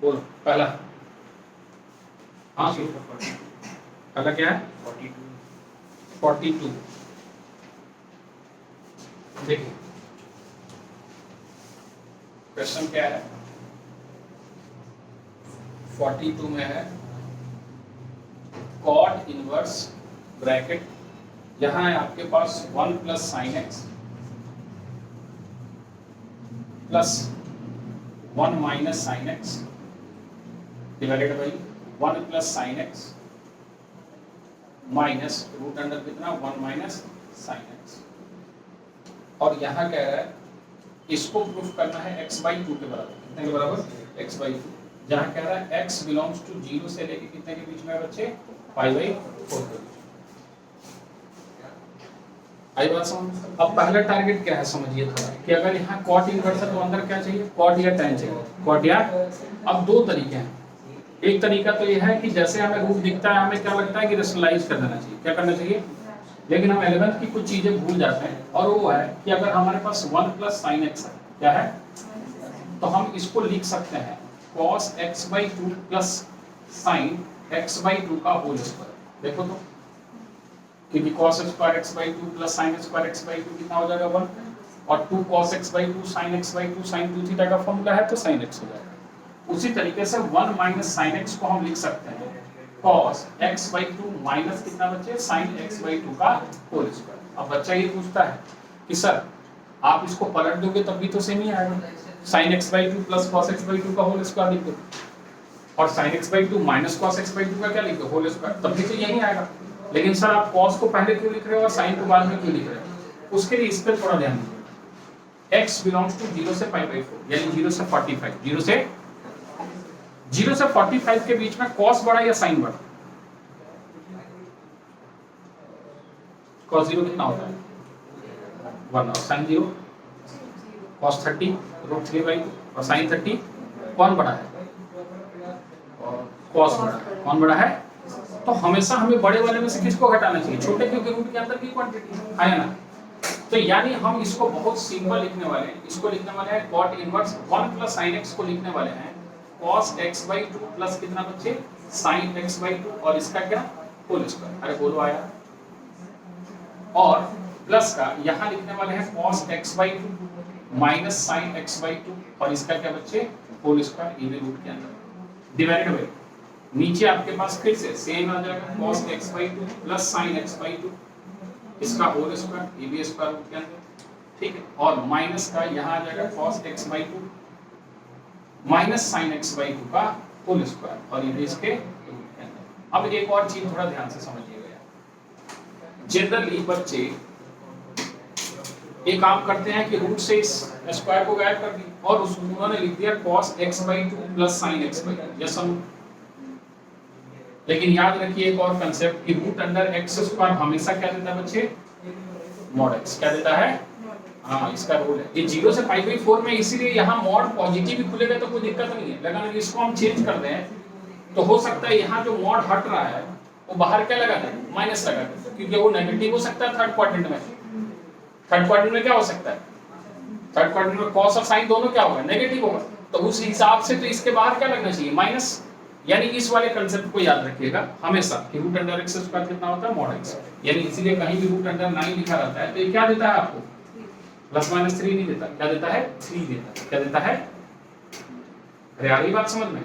बोलो पहला। हाँ पहला क्या है? 42। देखिए क्वेश्चन क्या है, 42 में है कॉट इनवर्स ब्रैकेट, यहाँ है आपके पास 1 plus sine X plus 1 minus sine X divided by 1 plus sine X minus root under कितना 1 माइनस साइन एक्स। और यहाँ कह रहा है इसको प्रूफ करना है x बाई 2 के बराबर। कितने के बराबर? x by 2। जहाँ कह रहा है x बिलोंग्स टू 0 से लेके कितने के बीच में है बच्चे? पाई बाई 4 के बीच। आई बात समझ? अब पहला टारगेट क्या है समझिए थोड़ा, कि अगर यहाँ कॉट इनवर्स है तो अंदर क्या चाहिए? कॉट या tan चाहिए। कॉट या, अब दो तरीके हैं। एक तरीका तो यह है कि जैसे हमें रूट दिखता है हमें क्या लगता है कि रेशनलाइज कर देना चाहिए। क्या करना चाहिए? लेकिन हम 11th की कुछ चीजें भूल जाते हैं, और वो है कि अगर हमारे पास 1 प्लस साइन एक्स है, क्या है, तो हम इसको लिख सकते हैं cos x by 2 plus sine x by 2 का होल स्क्वायर। देखो तो, क्योंकि cos square x by 2 plus sine square x by 2 कितना हो जाएगा? 1, और 2 cos x by 2 sine x by 2 sine 2 theta का फॉर्मूला है तो साइन x हो जाएगा। उसी तरीके से 1 माइनस साइन x को हम लिख सकते हैं cos x बाई 2 माइनस कितना बच्चे? साइन x बाई 2 का होल स्क्वायर। अब बच्चा ये पूछता है कि सर आप इसको पलट दोगे तब भी तो सेम ही आएगा, sine x by 2 plus cos x by 2 का होल स्क्वायर लिख दो, और sine x by 2 minus cos x by 2 का क्या लिख दो? होल स्क्वायर, तब भी तो यही आएगा। लेकिन सर आप cos को पहले क्यों लिख रहे हो और साइन को बाद में क्यों लिख रहे हो? उसके लिए इस पर थोड़ा ध्यान दीजिए। x बिलोंग्स टू 0 से पाई बाई 4, यानी 0 से 45, 0 से 45 के बीच में cos बड़ा या साइन बड़ा? cos 0 कितना होता है? 1, और sin 0 cos 30 रूट 3 बाई 2, और sin 30 कौन बड़ा है? cos बड़ा है। कौन बड़ा है? तो हमेशा हमें बड़े वाले में से किसको घटाना चाहिए? छोटे, क्योंकि रूट के अंदर की क्वांटिटी है ना। तो यानी हम इसको बहुत सिंपल लिखने वाले हैं। इसको लिखने वाले हैं cot inverse 1 plus sin x को लिखने वाले हैं cos x बाई 2 प्लस कितना बच्चे? sin x बाई 2, और इसका क्या? Whole square. अरे बोलो आया। और प्लस का यहाँ लिखने वाले हैं cos x by 2 minus sin x by 2, और इसका क्या बच्चे? होल स्क्वायर, ये भी रूट के अंदर डिवाइडेड बाई, नीचे आपके पास फिर से सेम आ जाएगा cos x by 2 plus sin x by 2, इसका होल स्क्वायर, ये भी स्क्वायर रूट के अंदर, ठीक है। और माइनस का यहाँ आ जाएगा cos x by 2 minus sin x by 2 का होल स्क्वायर, और ये भी इसके रूट के अंदर। अब एक और चीज थोड़ा ध्यान से समझिएगा, जनरली बच्चे एक काम करते हैं कि रूट से इस स्क्वायर को गायब कर दी और उन्होंने लिख दिया cos x by 2 plus sin x by 2, yes हम। लेकिन याद रखिए एक और कंसेप्ट, कि रूट अंडर x स्क्वायर हमेशा क्या देता है बच्चे? Mod x। क्या देता है? हाँ, इसका रूल है। ये 0 से पाई बाई 4 में, इसीलिए यहाँ मॉड पॉजिटिव भी खुलेगा तो कोई दिक्कत नहीं है। लेकिन इसको हम चेंज कर दें तो हो सकता है यहाँ जो मॉड हट रहा है वो बाहर क्या लगा दें? माइनस लगा दें, क्योंकि वो नेगेटिव हो सकता है थर्ड क्वाड्रेंट में। थर्ड क्वाड्रेंट में क्या हो सकता है? थर्ड क्वाड्रेंट में cos और sin दोनों क्या होगा? नेगेटिव होगा। तो उस हिसाब से तो इसके बाहर क्या लगना चाहिए? माइनस। यानी इस वाले कंसेप्ट को याद रखिएगा हमेशा कि रूट अंडर x स्क्वायर कितना होता है? Mod x। यानी इसीलिए कहीं भी रूट अंडर 9 लिखा रहता है तो ये क्या देता है आपको? प्लस माइनस 3 नहीं देता। क्या देता है? 3 देता है। क्या देता है? अरे आ रही बात समझ में?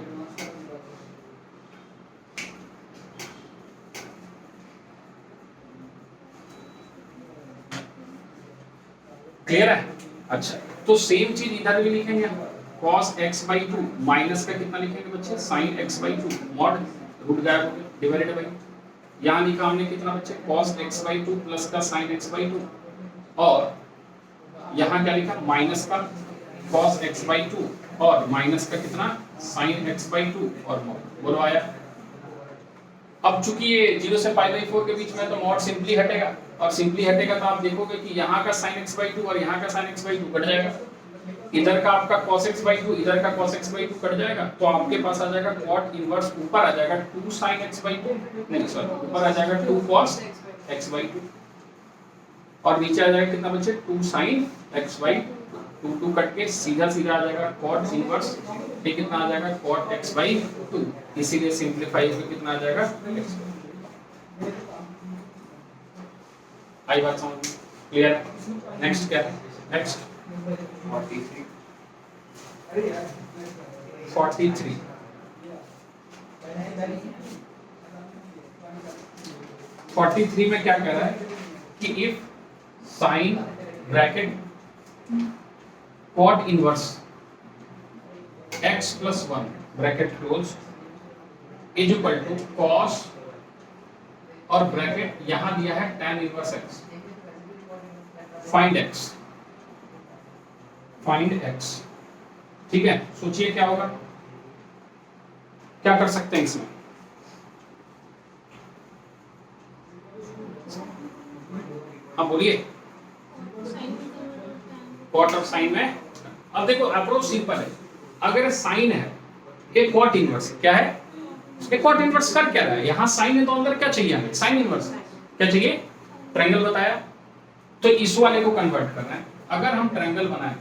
क्लियर है? अच्छा, तो सेम चीज इधर भी लिखेंगे, cos x बाई 2 माइनस का कितना लिखेंगे बच्चे? sin x by 2 mod root गायब हो गया डिवाइडेड बाई, यहाँ लिखा हमने कितना बच्चे? cos x बाई 2 प्लस का sin x बाई 2, और यहाँ क्या लिखा? माइनस का cos x बाई 2 और माइनस का कितना? sin x बाई 2 और मॉड। बोलो आया? अब चूंकि ये 0 से पाई बाई 4 के बीच में तो मॉड सिंपली हटेगा, और सिंपली हटेगा तो आप देखोगे कि यहाँ का sin x बाई 2 और यहाँ का sin x बाई 2 कट जाएगा। इधर का आपका cos x बाई 2, इधर का cos x बाई 2 कट जाएगा, तो आपके पास आ जाएगा cot इनवर्स, ऊपर आ जाएगा 2 sin x बाई 2, नहीं सॉरी, ऊपर आ जाएगा 2 cos x बाई 2, और नीचे आ जाएगा कितना बच्चे? 2 sin x बाई 2। 2 2 कट के सीधा सीधा आ जाएगा cot इनवर्स, ये कितना आ जाएगा cot x by 2, इसीलिए सिंप्लीफाई होकर कितना आ जाएगा x। आई बात समझ में? क्लियर? नेक्स्ट क्या है? नेक्स्ट 43 43 में क्या कह रहा है कि if sine bracket cot inverse x plus 1 bracket close is equal to cos और ब्रैकेट यहां दिया है tan inverse x, find x। ठीक है, सोचिए क्या होगा, क्या कर सकते हैं इसमें? हाँ बोलिए। कॉट और साइन में, अब देखो अप्रोच सिंपल है। अगर साइन है एक कॉट इनवर्स, क्या है एक कॉट इनवर्स, कर क्या रहा है यहाँ साइन है तो अंदर क्या चाहिए हमें? Sine inverse. क्या चाहिए? ट्रायंगल बताया, तो इस वाले को कन्वर्ट करना है। अगर हम ट्रायंगल बनाए,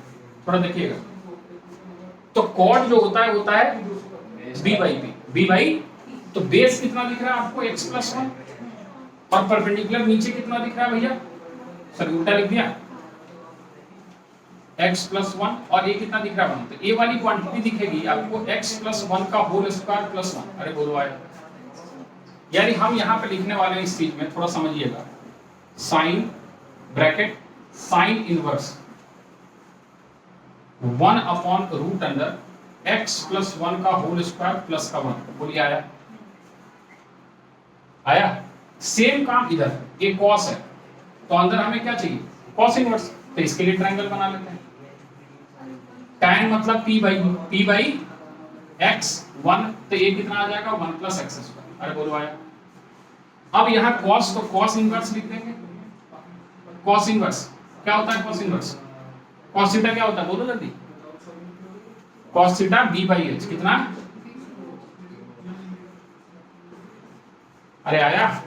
थोड़ा देखिएगा, तो कॉट जो होता है b बाई तो बेस कितना दिख रहा है आपको x प्लस 1 और परपेंडिकुलर नीचे कितना दिख रहा है भैया? सर उल्टा लिख दिया, x प्लस 1 और ये कितना दिख रहा है 1, तो ये वाली क्वांटिटी दिखेगी आपको x प्लस 1 का होल स्क्वायर प्लस 1। अरे बोलो आया, यानी हम यहाँ पे लिखने वाले हैं इस चीज में, थोड़ा समझिएगा, sine bracket sine inverse 1 upon root under x plus 1 का होल स्क्वायर प्लस का 1। बोलिए आया? आया? सेम काम इधर, ये cos है तो अंदर हमें क्या चाहिए? cos इनवर्स, तो इसके लिए ट्रायंगल बना लेते हैं। tan मतलब p बाई x 1, तो ये कितना आ जाएगा 1 प्लस एक्स स्क्वायर। अरे बोलो आया? अब यहाँ cos, तो cos इनवर्स लिख देंगे। cos इनवर्स क्या होता है? cos इनवर्स cos थीटा क्या होता है? बोलो जल्दी। cos theta b by h कितना? अरे आया?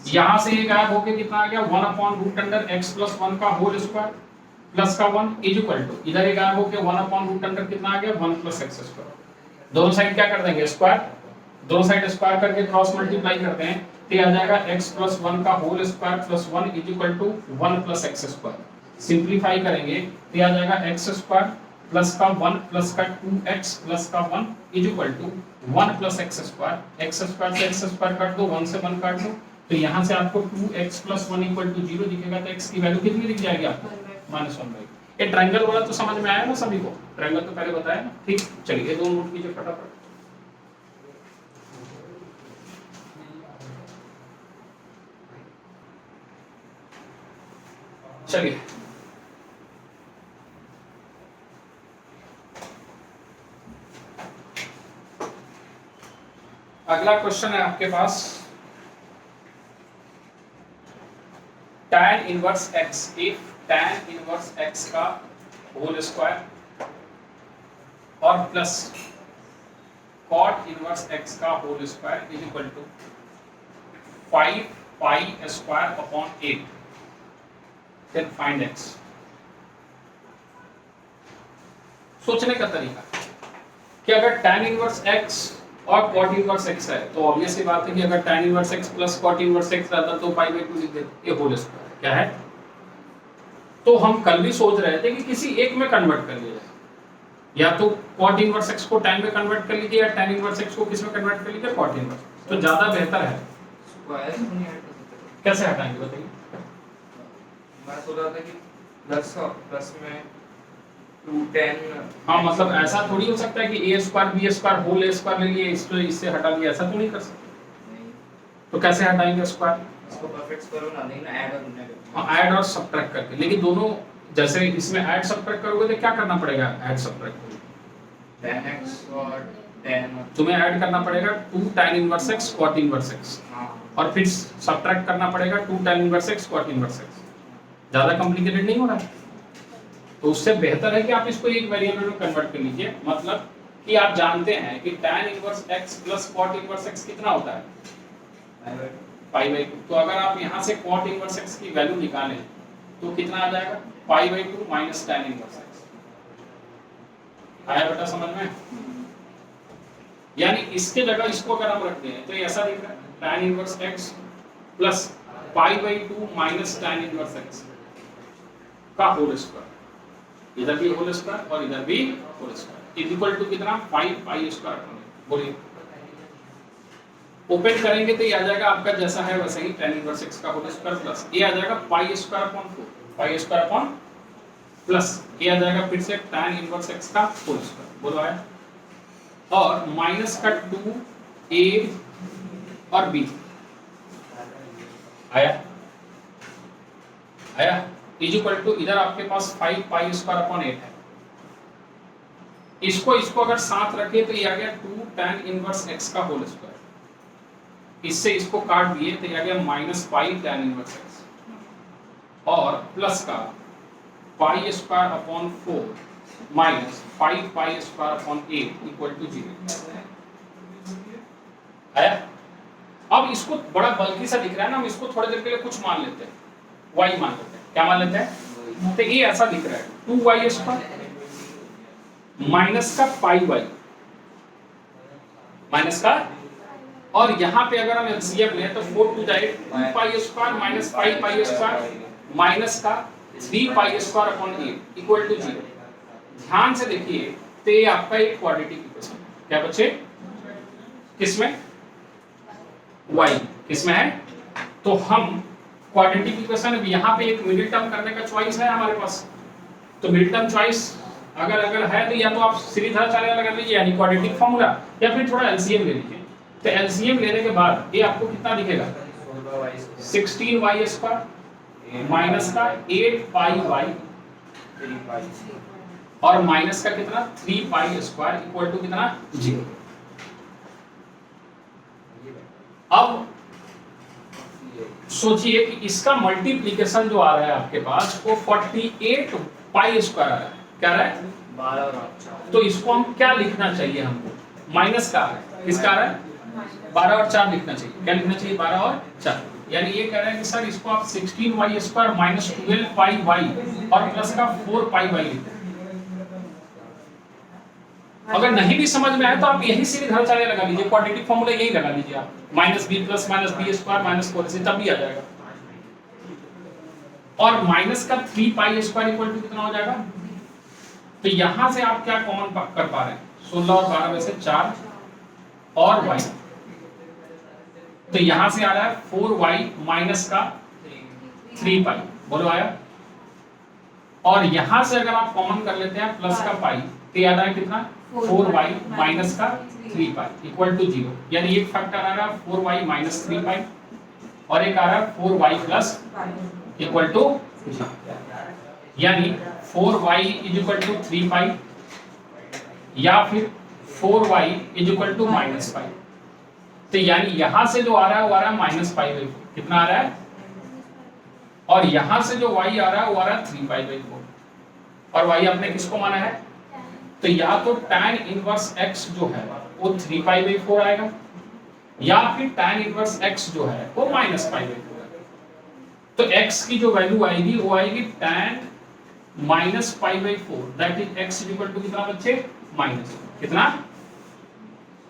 यहां से ये गायब होके कितना आ गया 1 upon root under x plus 1 का होल स्क्वायर प्लस का 1 इज इक्वल टू, इधर ये गायब होके 1 अपॉन रूट अंडर कितना आ गया 1 प्लस एक्स स्क्वायर। दोनों साइड क्या कर देंगे? स्क्वायर, दोनों साइड स्क्वायर करके क्रॉस मल्टीप्लाई करते हैं तो ये आ जाएगा x प्लस 1 का whole square plus 1 is equal to 1 plus X square. Simplify करेंगे तो ये आ जाएगा x स्क्वायर प्लस का 1 प्लस का 2x प्लस का 1 is equal to 1 plus X square. X square से एक्स स्क्वायर काट दो, 1 से 1 काट दो, तो यहाँ से आपको 2x प्लस 1 इक्वल टू 0 दिखेगा, तो x की वैल्यू कितनी दिख जाएगी आपको? -1/। ये ट्रायंगल वाला तो समझ में आया ना सभी को? ट्रायंगल तो पहले बताया ना, ठीक। चलिए दो नोट कीजिए फटाफट। चलिए अगला क्वेश्चन है आपके पास, tan inverse x, if tan inverse x का होल स्क्वायर और प्लस cot इनवर्स x का whole square is equal to 5 pi square upon 8, then find x। सोचने का तरीका कि अगर tan इनवर्स x और cot इनवर्स x है तो ऑब्वियस सी बात है कि अगर tan inverse x plus cot inverse x रहता तो पाई बाई 2 लिख देते, ये होल स्क्वायर क्या है। तो हम कल भी सोच रहे थे कि किसी एक में कन्वर्ट कर लिया जाए, या तो cot इनवर्स x को tan में कन्वर्ट कर लीजिए या tan इनवर्स x को किस में कन्वर्ट कर लीजिए? cot इनवर्स, तो ज्यादा बेहतर है। स्क्वायर नहीं हटा सकते? कैसे हटाएंगे बताइए? मैं सोच रहा था कि प्लस में 2tan। हाँ मतलब ऐसा थोड़ी हो सकता है कि a square b square whole a square ले लिए इससे हटा लिया, ऐसा तो नहीं कर सकते। तो कैसे हटाएंगे स्क्वायर? इसको परफेक्ट करो ना, नहीं ना ऐड और नेगेटिव। हाँ ऐड और सब्ट्रैक्ट करके, लेकिन दोनों जैसे इसमें ऐड सब्ट्रैक्ट करोगे तो क्या करना पड़ेगा? ऐड सब्ट्रैक्ट tan x और tan, तुम्हें ऐड करना पड़ेगा 2 tan inverse x cot inverse x, हाँ और फिर सब्ट्रैक्ट करना पड़ेगा 2 tan inverse x cot inverse x। ज्यादा कॉम्प्लिकेटेड नहीं हो रहा है? तो उससे बेहतर है कि आप इसको एक वेरिएबल में कन्वर्ट कर लीजिए। मतलब कि आप जानते हैं कि tan inverse x plus cot inverse x कितना होता है? पाई बाई 2। तो अगर आप यहाँ से cot इनवर्स x की वैल्यू निकालें तो कितना आ जाएगा? पाई by 2 minus tan inverse x। आया बेटा समझ में? यानी इसके जगह इसको अगर हम रखते हैं तो ये ऐसा दिख रहा है, tan inverse x plus pi by 2 minus tan inverse x का होल स्क्वायर, इधर भी होल स्क्वायर और इधर भी whole square, is equal to कितना 5 पाई स्क्वायर अपॉन। बोलिए ओपन करेंगे तो ये आ जाएगा आपका जैसा है वैसे ही tan इनवर्स x का होल स्क्वायर प्लस ये आ जाएगा pi square upon 4, pi square upon plus ये आ जाएगा फिर से tan इनवर्स x का होल स्क्वायर। बोलो आया? और माइनस का 2a और b आया? आया? इज इक्वल टू इधर आपके पास 5 पाई स्क्वायर अपॉन 8 है, इसको अगर साथ रखे तो ये आ गया 2 tan इनवर्स x का होल स्क्वायर, इससे इसको काट दिए तो ये आ गया minus pi tan inverse x और प्लस का pi square upon 4 minus 5 pi square upon 8 equal to 0। आया? अब इसको बड़ा बल्कि सा दिख रहा है ना, हम इसको थोड़ी देर के लिए कुछ मान लेते हैं, y मान लेते हैं। क्या मान लेते हैं? तो ये ऐसा दिख रहा है 2y स्क्वायर माइनस का पाई y माइनस का, और यहाँ पे अगर हम एलसीएम लें तो 4 टू जाए 2 pi square minus 5 pi square minus का 3 pi square upon 8 equal to 0। ध्यान से देखिए तो ये आपका एक क्वाड्रेटिक इक्वेशन है। क्या बच्चे? किसमें? y किसमें है? तो हम क्वाड्रेटिक इक्वेशन यहाँ पे एक मिडिल टर्म करने का चॉइस है हमारे पास, तो मिडिल टर्म चॉइस अगर है तो या तो आप सीरीधराचार्य लगा लीजिए यानी क्वाड्रेटिक फॉर्मूला, या फिर थोड़ा एलसीएम ले लीजिए। तो एलसीएम लेने के बाद ये आपको कितना दिखेगा 16y स्क्वायर माइनस का 8 पाई y और माइनस का कितना 3 पाई स्क्वायर इक्वल टू कितना 0। अब सोचिए कि इसका मल्टीप्लिकेशन जो आ रहा है आपके पास वो 48 पाई स्क्वायर आ रहा है। क्या आ रहा है? 12 और 4। तो इसको हम क्या लिखना चाहिए हमको? माइनस का आ रहा है, किसका आ रहा है? 12 और 4 लिखना चाहिए। क्या लिखना चाहिए? 12 और 4। यानी ये कह रहे हैं कि सर इसको आप 16y स्क्वायर माइनस 12 पाई y और प्लस का 4 पाई y लिखते हैं। अगर नहीं भी समझ में आए तो आप यही सीरीधराचार्य लगा लीजिए, क्वाड्रेटिक फार्मूला यही लगा लीजिए आप, minus b plus minus b square minus 4 से तब भी आ जाएगा। और माइनस का 3 पाई स्क्वायर इक्वल टू कितना हो जाएगा? तो यहां से आप क्या कॉमन कर पा रहे हैं? 16 और 12 में से 4 और y, तो यहां से आ रहा है 4y माइनस का 3 पाई। बोलो आया? और यहां से अगर आप कॉमन कर लेते हैं प्लस का पाई तो ये आ रहा है कितना 4y माइनस का 3 पाई इक्वल टू 0। यानी एक फैक्टर आ रहा है 4y माइनस 3 पाई और एक आ रहा है 4y प्लस इक्वल टू 0। यानी 4y इज इक्वल टू 3 पाई या फिर 4y is equal to minus pi. तो यानी यहां से जो आ रहा है वो आ रहा है माइनस पाई बाई 4। कितना आ रहा है? और यहां से जो y आ रहा है वो आ रहा है 3 पाई बाई 4। और y आपने किसको माना है? तो या तो tan इनवर्स x जो है वो 3 पाई बाई 4 आएगा या फिर tan इनवर्स x जो है वो माइनस पाई बाई 4 आएगा। तो x की जो वैल्यू आएगी वो आएगी tan minus pi by 4, that is x is equal to कितना बच्चे? माइनस कितना?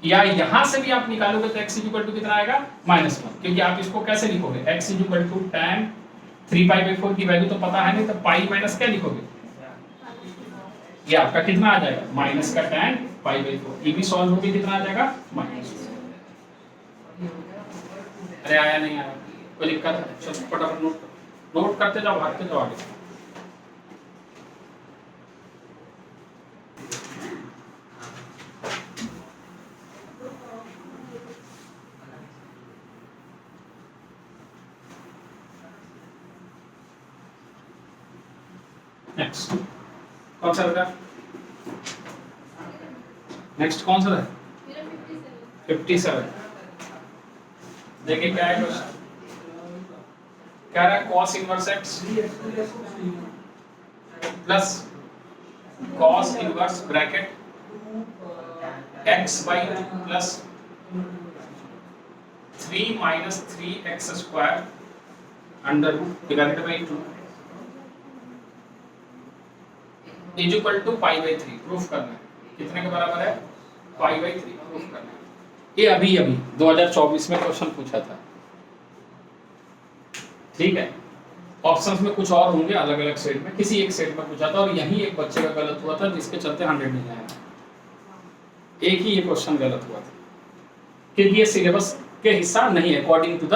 या यहां से भी आप निकालोगे तो x इज इक्वल टू कितना आएगा? -1, क्योंकि आप इसको कैसे लिखोगे? x is equal to tan 3 pi by 4 की वैल्यू तो पता है नहीं, तो पाई माइनस क्या लिखोगे? ये आपका कितना आ जाएगा? माइनस का tan पाई बाई 4। ये भी सॉल्व होगी, कितना आ जाएगा? माइनस। अरे आया नहीं आया? कोई दिक्कत है? चलो फटाफट नोट करते जाओ, भागते जाओ आगे। नेक्स्ट कौन सा बेटा? नेक्स्ट कौन सा है? 57। देखिए क्या है क्वेश्चन। क्या रहा है? cos inverse x plus cos inverse bracket x by 2 plus 3 minus 3x square under root divided by 2 is equal to pi by 3। Proof करना है। कितने के बराबर है? पाई बाई 3 प्रूफ करना है। ये अभी 2024 में क्वेश्चन पूछा था, ठीक है। ऑप्शंस में कुछ और होंगे अलग अलग सेट में, किसी एक सेट में पूछा था और यही एक बच्चे का गलत हुआ था जिसके चलते 100 नहीं आया। एक ही ये क्वेश्चन गलत हुआ था क्योंकि ये सिलेबस के हिस्सा नहीं है। According to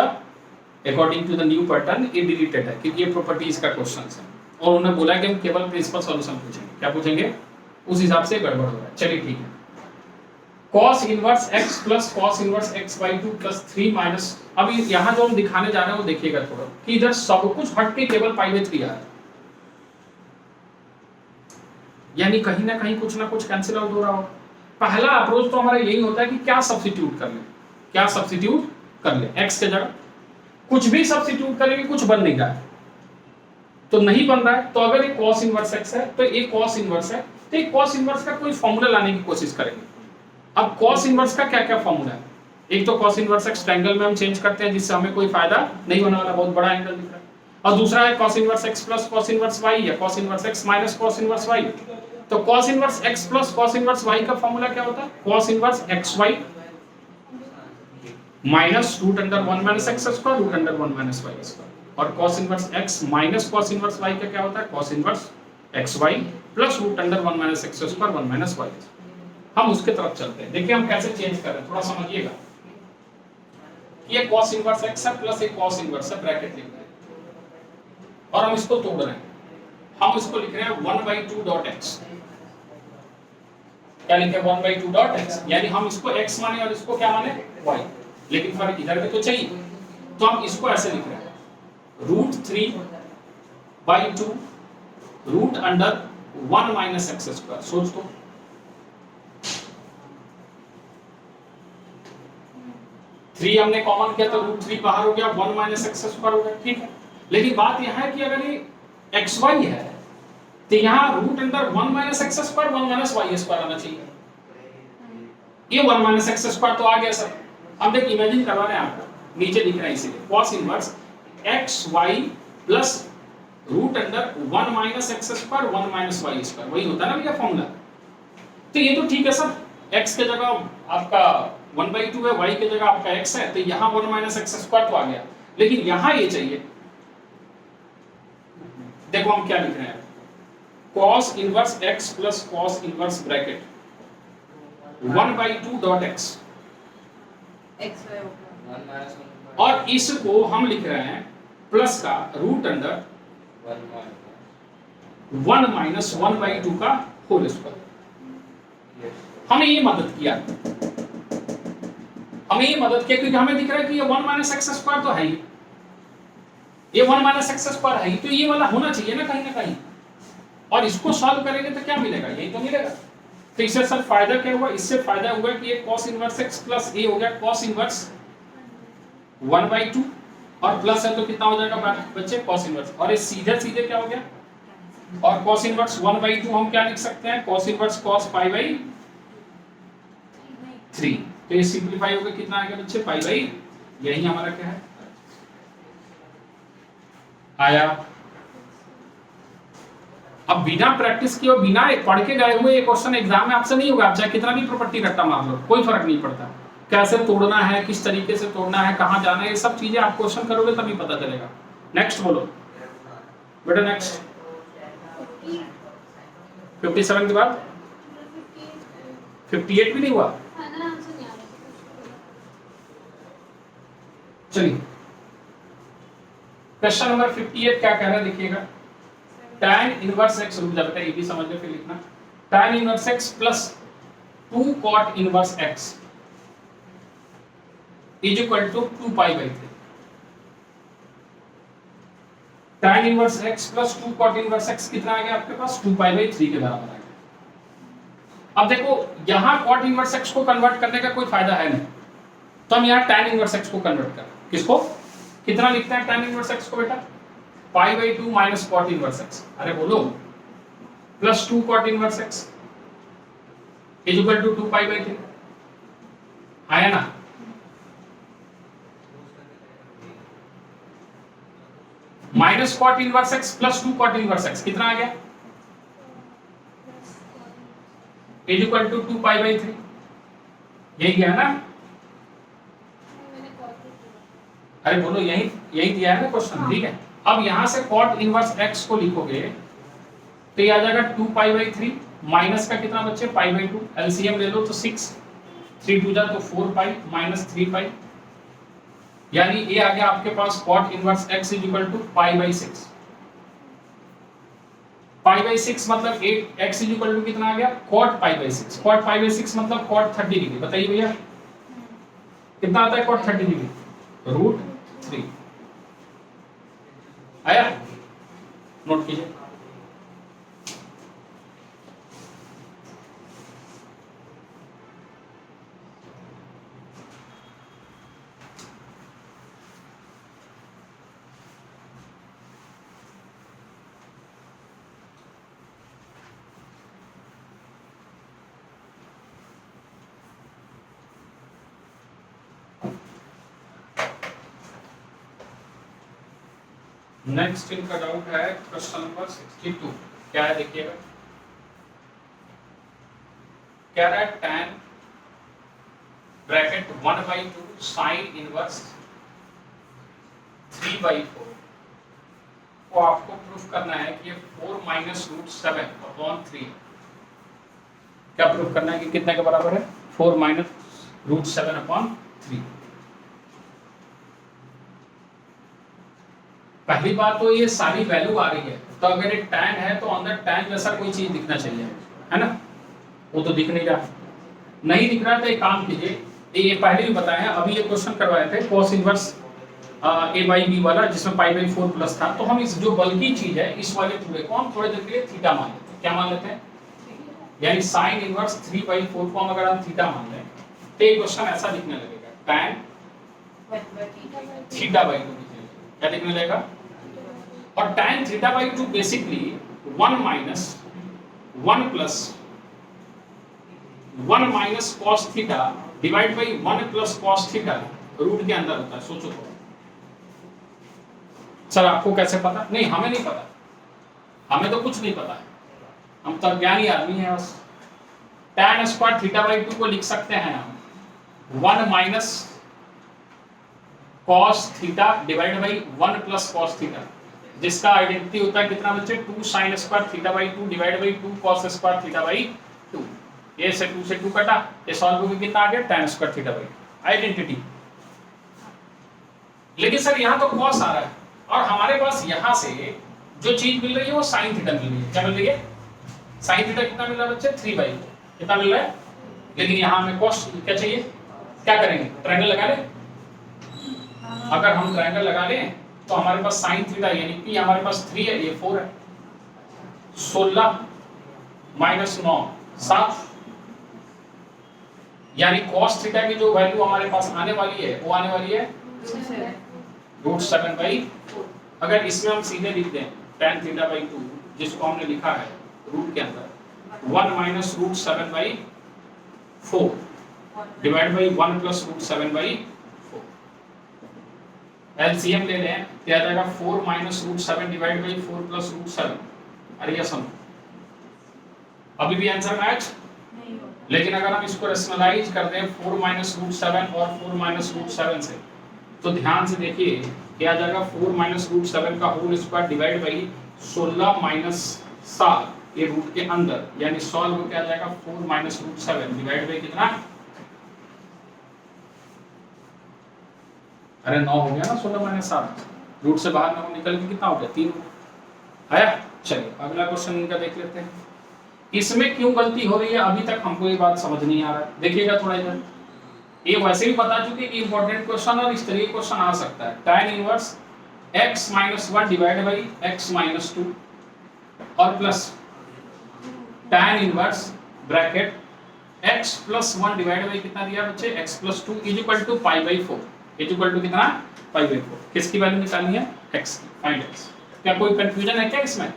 the new pattern ये डिलीटेड है क्योंकि ये प्रॉपर्टीज का क्वेश्चन है और उन्होंने बोला कि हम केवल प्रिंसिपल सॉल्यूशन पूछेंगे। क्या पूछेंगे? उस हिसाब से गड़बड़ हो रहा है। चलिए ठीक है। cos inverse x plus cos inverse x by 2 plus 3 minus, अभी यहाँ जो हम दिखाने जा रहे हैं वो देखिएगा थोड़ा कि इधर सब कुछ हट के केवल पाई बाई 3 आ रहा है, यानी कहीं ना कहीं कुछ ना कुछ कैंसिल आउट हो रहा हो। पहला अप्रोच तो हमारा यही होता है कि क्या सब्स्टिट्यूट कर ले, x के जगह कुछ भी सब्स्टिट्यूट करेंगे, कुछ बन नहीं रहा है तो नहीं बन रहा है। तो अगर ये cos इनवर्स x है तो ये cos इनवर्स है, तो ये cos इनवर्स का कोई फॉर्मूला लाने की कोशिश करेंगे। अब cos इनवर्स का क्या क्या फॉर्मूला है? एक तो cos इनवर्स x ट्रायंगल में हम चेंज करते हैं जिससे हमें कोई फायदा नहीं होने वाला, बहुत बड़ा एंगल दिख रहा है। और दूसरा है cos inverse x plus cos inverse y या cos inverse x minus cos inverse y। तो cos inverse x plus cos inverse y का फॉर्मूला क्या होता है? cos inverse xy minus root under 1 minus x square root under 1 minus y square. और cos inverse x minus cos inverse y का क्या होता है? cos inverse xy plus root under 1 minus x square 1 minus y। हम उसके तरफ चलते हैं, देखिए हम कैसे चेंज कर रहे हैं, थोड़ा समझिएगा। ये cos इनवर्स x है प्लस एक cos इनवर्स है, ब्रैकेट लिख रहे हैं और हम इसको तोड़ रहे हैं। हम इसको लिख रहे हैं 1/2 डॉट x। क्या लिखे? 1/2 डॉट x, यानी हम इसको x माने और इसको क्या माने? y। लेकिन फर्क इधर भी तो चाहिए, तो हम इसको ऐसे लिख रहे हैं √3/2 root under 1 minus x square. सोच दो, थ्री हमने कॉमन किया तो √3 बाहर हो गया, 1 माइनस x स्क्वायर हो गया, ठीक है। लेकिन बात यह है कि अगर ये xy है तो यहाँ root under 1 minus x square 1 minus y square आना चाहिए। ये 1 माइनस x स्क्वायर तो आ गया सर। अब देख इमेजिन करवा रहे हैं आपको, नीचे लिख रहे हैं इसीलिए cos inverse xy plus root under 1 minus x square 1 minus y square, वही होता है ना भैया फॉर्मूला। तो ये तो ठीक है सर, x के जगह आपका 1/2 है, y के जगह आपका x है, तो यहाँ 1 माइनस x स्क्वायर तो आ गया। लेकिन यहाँ ये चाहिए, देखो हम क्या लिख रहे हैं, cos inverse x plus cos inverse bracket 1/2 dot x, और इसको हम लिख रहे हैं प्लस का रूट अंडर 1 माइनस 1/2 का होल स्क्वायर। हमें ये मदद किया, क्योंकि हमें दिख रहा है कि ये 1 माइनस x स्क्वायर तो है ही, ये 1 माइनस x स्क्वायर है ही, तो ये वाला होना चाहिए ना कहीं। और इसको सॉल्व करेंगे तो क्या मिलेगा? यही तो मिलेगा। तो इससे सर फायदा क्या हुआ? इससे फायदा हुआ कि ये cos इनवर्स x प्लस ये हो गया cos इनवर्स 1/2 और प्लस है तो कितना हो जाएगा बच्चे? cos इनवर्स, और ये सीधे क्या हो गया? और cos इनवर्स 1/2 हम क्या लिख सकते हैं? cos inverse cos pi by 3। तो ये सिंपलीफाई होकर कितना आएगा बच्चे? पाई बाई, यही हमारा क्या है आया। अब बिना प्रैक्टिस किए और बिना पढ़ के गए हुए ये क्वेश्चन एग्जाम में आपसे नहीं होगा। आप चाहे कितना भी प्रॉपर्टी रट्टा मार लो, कोई फर्क नहीं पड़ता। कैसे तोड़ना है, किस तरीके से तोड़ना है, कहां जाना है, ये सब चीजें आप क्वेश्चन करोगे तभी पता चलेगा। नेक्स्ट बोलो बेटा, नेक्स्ट 57 के बाद 58 भी नहीं हुआ। चलिए क्वेश्चन नंबर 58 क्या कह रहा है देखिएगा। tan इनवर्स x, रुक जा बेटा ये भी समझ लो फिर लिखना। tan inverse x plus 2 cot inverse x is equal to 2 pi by 3। tan inverse x plus 2 cot inverse x कितना आ गया आपके पास? 2 पाई बाई 3 के बराबर आ गया। अब देखो यहाँ cot इनवर्स x को कन्वर्ट करने का कोई फायदा है नहीं, तो हम यहाँ tan इनवर्स x को कन्वर्ट करें। किसको? कितना लिखते हैं tan इनवर्स x को बेटा? Pi by 2 minus cot inverse x, अरे बोलो, plus 2 cot inverse x is equal to 2 pi by 3 आया ना? Minus cot inverse x plus 2 cot inverse x कितना आ गया? Is equal to 2 pi by 3, यही दिया है ना? अरे बोलो, यही यही दिया है ना क्वेश्चन, ठीक है। अब यहां से cot इनवर्स x को लिखोगे तो ये आ जाएगा 2 पाई बाई 3 माइनस का कितना बच्चे पाई बाई 2, एलसीएम ले लो तो 6, 3 2 जा तो 4 पाई माइनस 3 पाई, यानी ये आ गया आपके पास cot inverse x is equal to pi by 6। Pi by 6 मतलब 8 x इज इक्वल टू कितना आ गया cot pi by 6, cot pi by 6 मतलब cot 30 डिग्री। बताइए भैया कितना आता है cot 30 डिग्री? √3 आया, नोट कीजिए। नेक्स्ट इनका डाउट है क्वेश्चन नंबर 62, क्या है देखिएगा। कह रहा है tan ब्रैकेट 1/2 sin इनवर्स 3/4 को आपको प्रूफ करना है कि ये 4 माइनस √7/3। क्या प्रूफ करना है कि कितने के बराबर है? 4 माइनस √7/3। पहली बात तो ये सारी वैल्यू आ रही है, तो अगर ये tan है तो अंदर tan जैसा कोई चीज दिखना चाहिए, है ना? वो तो दिख नहीं रहा, नहीं दिख रहा तो एक काम कीजिए, ये पहले भी बताया है, अभी ये क्वेश्चन करवाए थे cos इनवर्स a/b वाला जिसमें π/4 प्लस था, तो हम इस जो बल्कि चीज है इस वाले पूरे को हम थोड़े देर के लिए थीटा मान लेते हैं। क्या मान लेते हैं? यानी sin इनवर्स 3/4 को हम अगर हम थीटा मान लें तो ये क्वेश्चन ऐसा दिखने लगेगा, tan θ/2 क्या दिखने लगेगा? और tan θ/2 basically 1 minus 1 plus 1 minus cos theta divide by 1 plus cos theta root के अंदर होता है। सोचो तो सर आपको कैसे पता? नहीं, हमें नहीं पता, हमें तो कुछ नहीं पता है, हम तो ज्ञानी आदमी हैं बस। tan स्क्वायर θ/2 को लिख सकते हैं हम 1 minus cos theta divide by 1 plus cos theta, जिसका आइडेंटिटी होता है कितना बच्चे? 2 sin square θ/2 divide by 2 cos square θ/2। ये से 2 से 2 कटा, ये सॉल्व होकर कितना आ गया? tan square θ/2 identity. लेकिन सर यहाँ तो cos आ रहा है और हमारे पास यहाँ से जो चीज मिल रही है वो sin थीटा मिल रही है। क्या मिल रही है? sin थीटा कितना मिल रहा है बच्चे? 3/4 कितना मिल रहा है? लेकिन यहाँ हमें cos क्या चाहिए? क्या करेंगे? ट्रायंगल लगा लें। अगर हम ट्रायंगल लगा लें तो हमारे पास sin थीटा यानी कि हमारे पास 3 है, ये 4 है, 16 माइनस 9 7, यानी cos थीटा की जो वैल्यू हमारे पास आने वाली है वो आने वाली है √7/4। अगर इसमें हम सीधे लिख दें tan θ/2 जिसको हमने लिखा है रूट के अंदर 1 minus √7/4 divide by 1 plus √7/4, LCM ले लें तो आ जाएगा 4 माइनस √7 डिवाइड बाई 4 प्लस √7। अरे यस, अभी भी आंसर मैच नहीं हो। लेकिन अगर हम इसको रेशनलाइज कर दें 4 माइनस √7 और 4 माइनस √7 से, तो ध्यान से देखिए क्या आ जाएगा? 4 माइनस √7 का whole square divide by 16 minus 7 ये रूट के अंदर, यानी सॉल्व क्या आ जाएगा? 4 माइनस √7 डिवाइड बाई कितना? अरे 9 हो गया ना, 16 माइनस 7 रूट से बाहर 9 निकल के कितना हो गया? 3 आया। चलिए अगला क्वेश्चन इनका देख लेते हैं। इसमें क्यों गलती हो रही है अभी तक हमको ये बात समझ नहीं आ रहा है। देखिएगा थोड़ा इधर, ये वैसे भी बता चुके कि इंपॉर्टेंट क्वेश्चन और इस तरह के क्वेश्चन आ सकता है। tan inverse x minus 1 divide by x minus 2 और plus tan inverse bracket x plus 1 divide by कितना दिया बच्चे? x plus 2 is equal to π/4 is equal to कितना? π/4। किसकी वैल्यू निकालनी है? x की। Find x। क्या कोई कंफ्यूजन है क्या इसमें?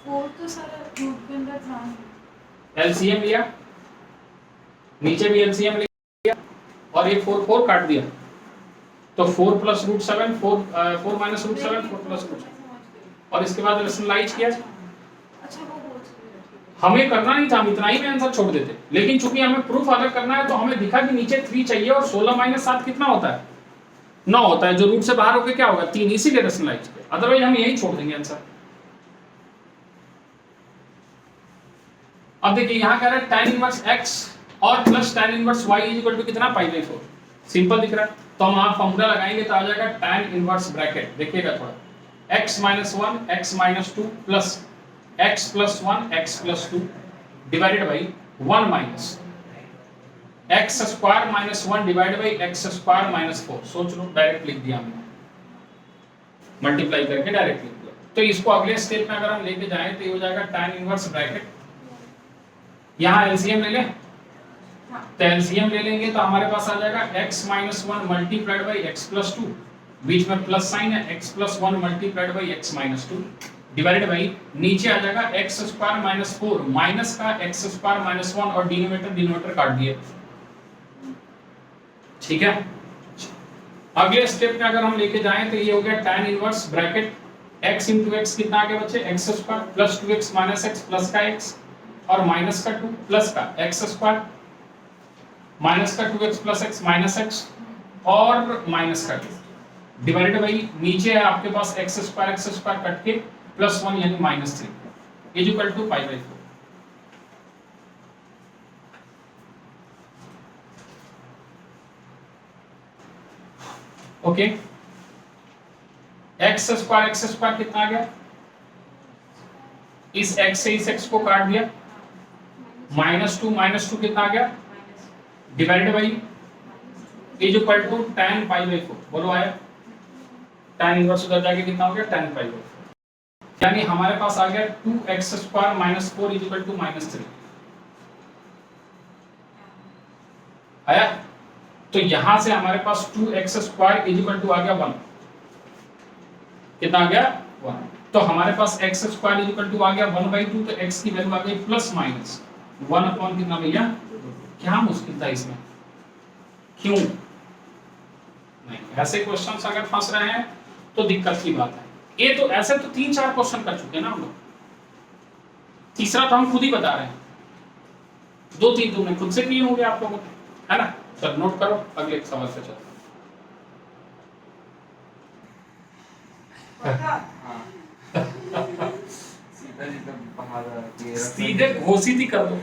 4 तो सारा रूट के अंदर था। एलसीएम लिया, नीचे भी एलसीएम लिया और ये 4 काट दिया, तो 4 प्लस √7 4 माइनस √7 4 प्लस √7 और इसके बाद रेशनलाइज किया हमें करना नहीं था, हम इतना ही में आंसर छोड़ देते, लेकिन चूंकि हमें प्रूफ अलग करना है तो हमें दिखा कि नीचे 3 चाहिए और 16 माइनस 7 कितना होता है, 9 होता है, जो रूट से बाहर होकर क्या होगा 3, इसीलिए रेशनलाइज किया, अदरवाइज हम यही छोड़ देंगे आंसर। अब देखिए यहां कह रहा है tan इनवर्स x और plus tan inverse y equal to कितना π/4, सिंपल दिख रहा है, तो हम यहां फॉर्मूला लगाएंगे तो आ जाएगा tan इनवर्स ब्रैकेट, देखिएगा थोड़ा, x - 1 x - 2 plus x + 1 x + 2 divided by 1 minus x square minus 1 divided by x square minus 4, सोच लो डायरेक्ट लिख दिया हमने, मल्टीप्लाई करके डायरेक्ट लिख दिया। तो इसको अगले स्टेप में अगर हम लेके जाएं तो ये हो जाएगा tan इनवर्स ब्रैकेट, यहाँ एलसीएम ले लें, तो एलसीएम ले लेंगे तो हमारे पास आ जाएगा x - 1 मल्टीप्लाइड बाई x + 2, बीच में प्लस साइन है, x + 1 multiplied by x - 2 divided by नीचे आ जाएगा x स्क्वायर माइनस 4 माइनस का x स्क्वायर माइनस 1 और डिनोमिनेटर काट दिए, ठीक है। अगले स्टेप में अगर हम लेके जाएं तो ये हो गया tan inverse bracket x * x कितना आ गया बच्चे, x square plus 2x minus x plus का x और माइनस का 2 प्लस का x स्क्वायर माइनस का 2x plus x minus x और माइनस का 2 डिवाइडेड बाई नीचे है आपके पास x स्क्वायर कट के प्लस 1 यानी -3 equal to π/4। Okay, x square कितना आ गया, इस x से इस x को काट दिया, -2 कितना आ गया divided by equal to tan π/4, बोलो आया, tan इनवर्स उधर जाके कितना हो गया tan π/4, यानी हमारे पास आ गया 2x square minus 4 equal to -3 आया। तो यहां से हमारे पास 2x स्क्वायर इक्वल टू आ गया 1, कितना आ गया 1, तो हमारे पास x स्क्वायर इक्वल टू आ गया 1/2, तो x की वैल्यू आ गई प्लस माइनस 1 अपॉन कितना भैया, क्या मुश्किल था इसमें, क्यों नहीं, ऐसे क्वेश्चंस अगर फंस रहे हैं तो दिक्कत की बात है। ये तो ऐसे तो 3-4 क्वेश्चन कर चुके हैं ना हम लोग, तीसरा तो हम खुद ही बता रहे हैं, 2-3 तुमने खुद से किए होंगे आप लोगों ने, है ना। चल नोट करो, अगले एक सवाल से चलते सीधे घोषित ही कर दो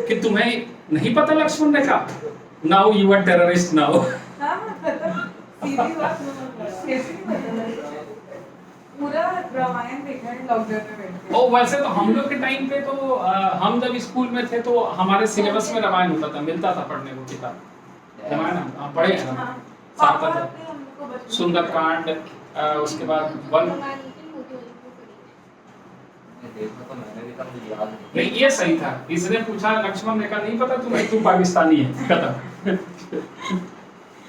कि तुम्हें नहीं पता लक्ष्मण रेखा, now you are terrorist now. पूरा रामायण देखा है लॉकडाउन में बैठ के। ओ वैसे तो हम लोग के टाइम पे तो हम जब स्कूल में थे तो हमारे सिलेबस में रामायण होता था, मिलता था पढ़ने को किताब, रामायण हम पढ़े हैं ना, पापा ने हम लोग को बचपन सुंदरकांड, उसके बाद वन, नहीं ये सही था, इसने पूछा लक्ष्मण रेखा नहीं पता तुम्हें, तू पाकिस्तानी है, खत्म।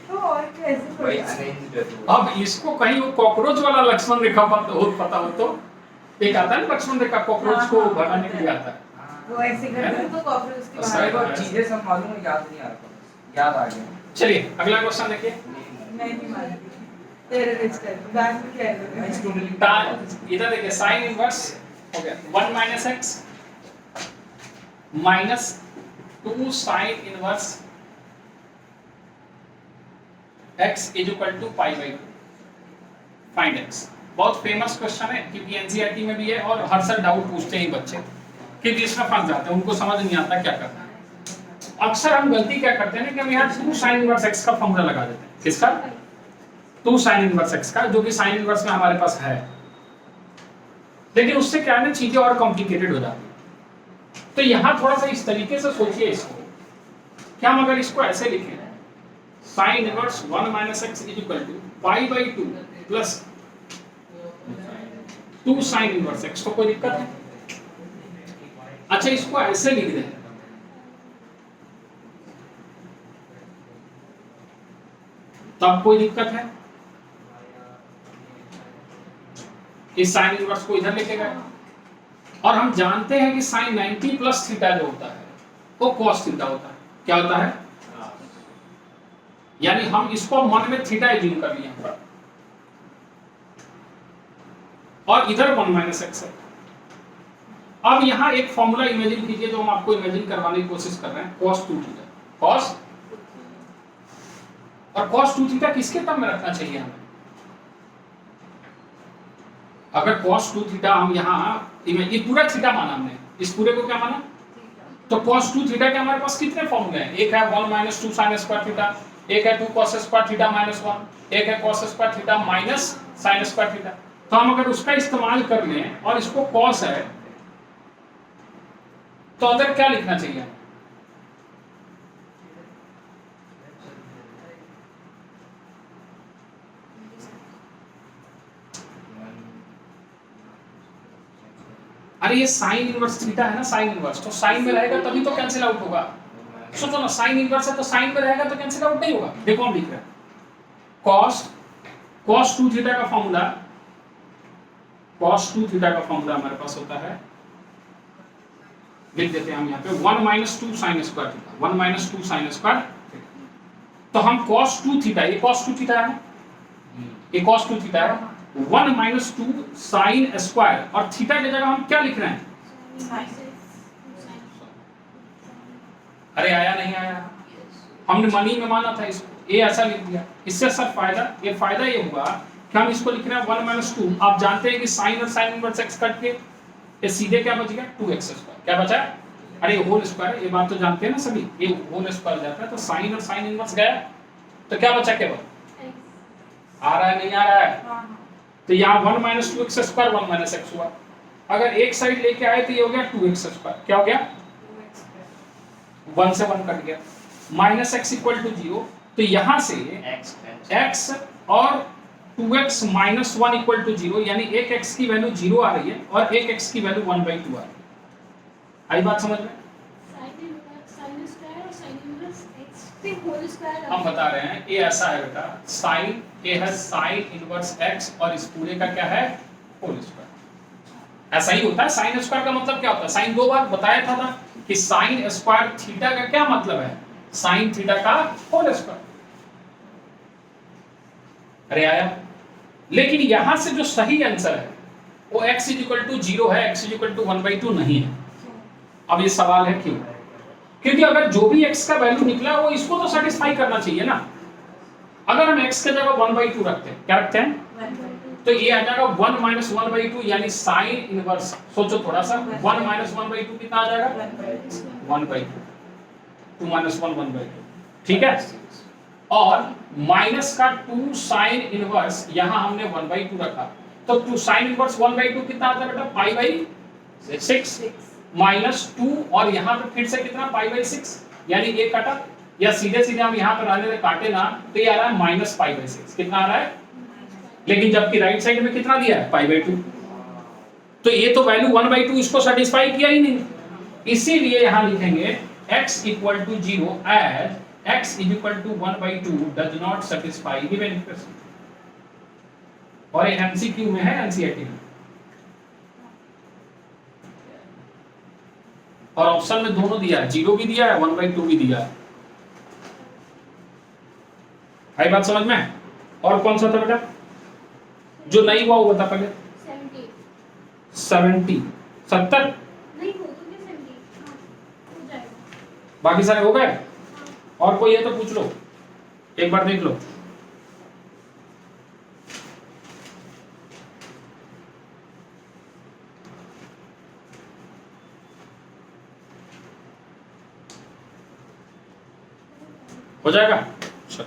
तो और कैसे भाई अरेंज कर, अब इसको कहीं वो कॉकरोच वाला लक्ष्मण रेखा पता हो तो एक आता है लक्ष्मण रेखा, कॉकरोच को भगाने के लिए आता है, वो ऐसे करते तो कॉकरोच के सारे बाहर बात चीजें सब मालूम है, याद नहीं आ रहा, याद आ गया। चलिए अगला क्वेश्चन देखिए, मैं नहीं मानती टेररिस्ट है, बैंक में क्या है, इधर देखिए साइन इनवर्स हो गया 1 minus x minus 2 sine inverse x is equal to π/2, find x। बहुत फेमस क्वेश्चन है क्योंकि एनसीईआरटी में भी है और हर साल डाउट पूछते हैं बच्चे, क्योंकि इसमें फंस जाते हैं, उनको समझ नहीं आता क्या करना है। अक्सर हम गलती क्या करते हैं कि हम यहाँ 2 साइन इनवर्स x का फॉर्मूला लगा देते हैं, किसका 2 साइन इनवर्स x का, जो कि साइन इनवर्स में हमारे पास है, लेकिन उससे क्या है ना चीजें और कॉम्प्लिकेटेड हो जाती है। तो यहाँ थोड़ा सा इस तरीके से सोचिए इसको, क्या हम अगर इसको ऐसे लिखें sine inverse 1 minus x is equal to π/2 plus 2 sine inverse x, तो कोई दिक्कत है? अच्छा इसको ऐसे लिख दें, तब कोई दिक्कत है? इस साइन इनवर्स को इधर लेके गए और हम जानते हैं कि साइन 90 प्लस थीटा जो होता है वो cos थीटा होता है, क्या होता है? यानी हम इसको मन में थीटा एज्यूम कर लिया और इधर 1 माइनस x है, अब यहाँ एक फॉर्मूला इमेजिन कीजिए जो हम आपको इमेजिन करवाने की कोशिश कर रहे हैं, cos 2 थीटा। cos और cos 2 थीटा किसके टर्म में रखना चाहिए हमें? अगर cos 2 थीटा हम यहाँ ये पूरा थीटा माना हमने, इस पूरे को क्या माना? तो cos 2 थीटा के हमारे पास कितने फॉर्मूले हैं? एक है 1 माइनस 2 साइन स्क्वायर थीटा, एक है 2 cos स्क्वायर थीटा माइनस 1, एक है cos square theta minus sine square theta. तो हम अगर उसका इस्तेमाल कर लें और इसको cos है तो अंदर क्या लिखना चाहिए? अरे ये साइन इनवर्स थीटा है ना, साइन इनवर्स, तो साइन में रहेगा तभी तो कैंसिल आउट होगा। सोचो ना, साइन इनवर्स है तो साइन में रहेगा तो कैंसिल आउट नहीं होगा। देखो हम लिख रहे हैं cos 2 थीटा का फॉर्मूला, cos 2 थीटा का फॉर्मूला हमारे पास होता है, लिख देते हैं हम यहाँ पे 1 minus 2 sine square theta, 1 minus 2 sine square. तो हम cos 2 थीटा, ये cos 2 थीटा है, ये cos 2 थीटा है, 1 माइनस 2 साइन स्क्वायर, और थीटा की जगह हम क्या लिख रहे हैं? अरे आया नहीं आया? हमने मनी में माना था इसको, ये ऐसा लिख दिया। इससे सर फायदा ये हुआ कि हम इसको लिख रहे हैं 1 माइनस 2। आप जानते हैं कि साइन और साइन इनवर्स x कट के ये सीधे क्या बच गया? 2x square. क्या बचा? अरे होल स्क्वायर, ये बात तो जानते हैं ना सभी, ये होल स्क्वायर जाता है तो साइन और साइन इनवर्स गया, तो क्या बचा केवल? आ रहा है नहीं आ रहा है? तो यहाँ 1 minus 2x square 1 minus x हुआ। अगर एक साइड लेके आए तो ये हो गया 2x स्क्वायर। क्या हो गया? 1 से 1 कट गया, माइनस x इक्वल टू 0। तो यहाँ से x और 2x माइनस 1 इक्वल टू 0, यानी एक x की वैल्यू 0 आ रही है और एक x की वैल्यू 1/2 आ रही है। आई बात समझ में? हम बता रहे हैं ये ऐसा है बेटा, साइन ये है साइन इनवर्स x और इस पूरे का क्या है? Whole square. ऐसा ही होता है। साइन स्क्वायर का मतलब क्या होता है? साइन 2 बार बताया था ना कि साइन स्क्वायर थीटा का क्या मतलब है? साइन थीटा का होल स्क्वायर। अरे आया? लेकिन यहां से जो सही आंसर है वो x इक्वल टू 0 है, x इक्वल टू 1/2 नहीं है। अब ये सवाल है क्यों? क्योंकि अगर जो भी x का वैल्यू निकला वो इसको तो सेटिस्फाई करना चाहिए ना। अगर हम x के जगह 1/2 रखते हैं, क्या रखते हैं? तो ये आ जाएगा 1 माइनस 1/2, यानी साइन इनवर्स। सोचो थोड़ा सा, 1 माइनस 1/2 कितना आ जाएगा? 1/2। 2 माइनस 1 1/2, ठीक है। और माइनस का 2 साइन इनवर्स, यहां हमने 1/2 रखा, तो 2 साइन इनवर्स 1/2 कितना आता है बेटा? π/6 माइनस 2, और यहां पे फिर से कितना? π/6, यानी ये कटा, या सीधे सीधे हम यहां पर रहने से काटे ना तो ये आ रहा है माइनस π/6। कितना आ रहा है? लेकिन जबकि राइट साइड में कितना दिया है? π/2। तो ये तो वैल्यू 1/2 इसको सेटिस्फाई किया ही नहीं, इसीलिए यहां लिखेंगे x equal to 0 as x is equal to 1/2 does not satisfy given equation। और ये MCQ में है, NCERT में, और ऑप्शन में दोनों दिया है, 0 भी दिया है 1/2 भी दिया है। आई बात समझ में? और कौन सा था बेटा जो नहीं हुआ वो बता पहले? 70 70 नहीं हो तो 70 हो जाएगा। बाकी सारे हो गए? और कोई है तो पूछ लो, एक बार देख लो। हो जाएगा? चलो,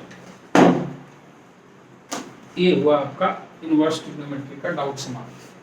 ये हुआ आपका इनवर्स ट्रिग्नोमेट्री का डाउट समाप्त।